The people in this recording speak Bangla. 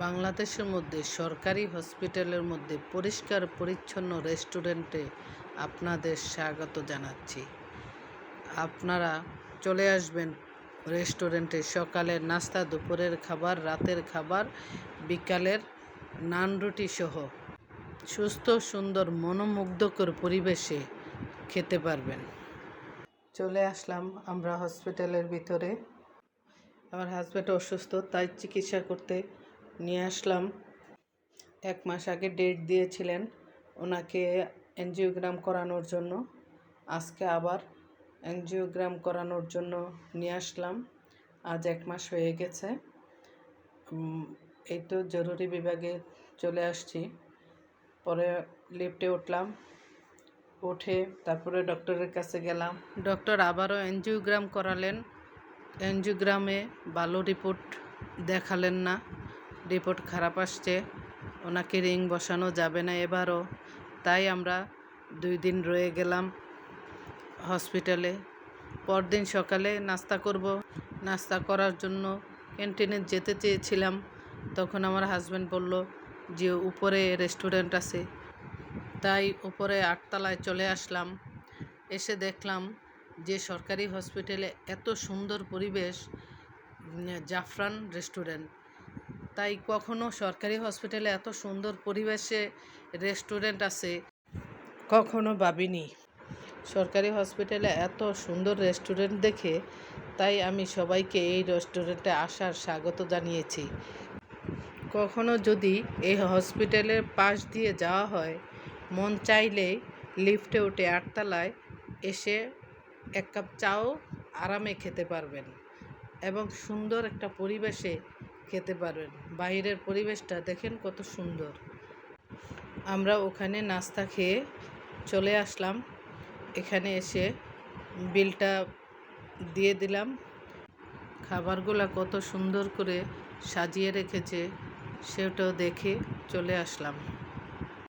বাংলাদেশের মধ্যে সরকারি হসপিটালের মধ্যে পরিষ্কার পরিচ্ছন্ন রেস্টুরেন্টে আপনাদের স্বাগত জানাচ্ছি। আপনারা চলে আসবেন রেস্টুরেন্টে। সকালের নাস্তা, দুপুরের খাবার, রাতের খাবার, বিকালের নান রুটি সহ সুস্থ, সুন্দর, মনোমুগ্ধকর পরিবেশে খেতে পারবেন। চলে আসলাম আমরা হসপিটালের ভিতরে। আমার হাজব্যান্ড অসুস্থ, তাই চিকিৎসা করতে নিয়ে আসলাম। 1 মাস আগে ডেট দিয়েছিলেন ওনাকে এনজিওগ্রাম করানোর জন্য। আজকে আবার এনজিওগ্রাম করানোর জন্য নিয়ে আসলাম। আজ 1 মাস হয়ে গেছে। এই তো জরুরি বিভাগে চলে আসছি। পরে লিফটে উঠলাম, উঠে তারপরে ডক্টরের কাছে গেলাম। ডক্টর আবারও এনজিওগ্রাম করালেন। এনজিওগ্রামে ভালো রিপোর্ট দেখালেন না, রিপোর্ট খারাপ আসছে। ওনাকে রিং বসানো যাবে না এবারও। তাই আমরা 2 দিন রয়ে গেলাম হসপিটালে। পরদিন সকালে নাস্তা করব। নাস্তা করার জন্য ক্যান্টিনে যেতে চেয়েছিলাম, তখন আমার হাজব্যান্ড বলল যে উপরে রেস্টুরেন্ট আছে। তাই উপরে 8 তলায় চলে আসলাম। এসে দেখলাম যে সরকারি হসপিটালে এত সুন্দর পরিবেশ, জাফরান রেস্টুরেন্ট। তাই কখনো সরকারি হসপিটালে এত সুন্দর পরিবেশে রেস্টুরেন্ট আছে কখনো ভাবিনি। সরকারি হসপিটালে এত সুন্দর রেস্টুরেন্ট দেখে তাই আমি সবাইকে এই রেস্টুরেন্টে আসার স্বাগত জানিয়েছি। কখনো যদি এই হসপিটালের পাশ দিয়ে যাওয়া হয়, মন চাইলে লিফটে উঠে 8 তলায় এসে 1 কাপ চাও আরামে খেতে পারবেন এবং সুন্দর একটা পরিবেশে খেতে পারবেন। বাইরের পরিবেশটা দেখেন কত সুন্দর। আমরা ওখানে নাস্তা খেয়ে চলে আসলাম। এখানে এসে বিলটা দিয়ে দিলাম। খাবারগুলো কত সুন্দর করে সাজিয়ে রেখেছে সেটাও দেখে চলে আসলাম।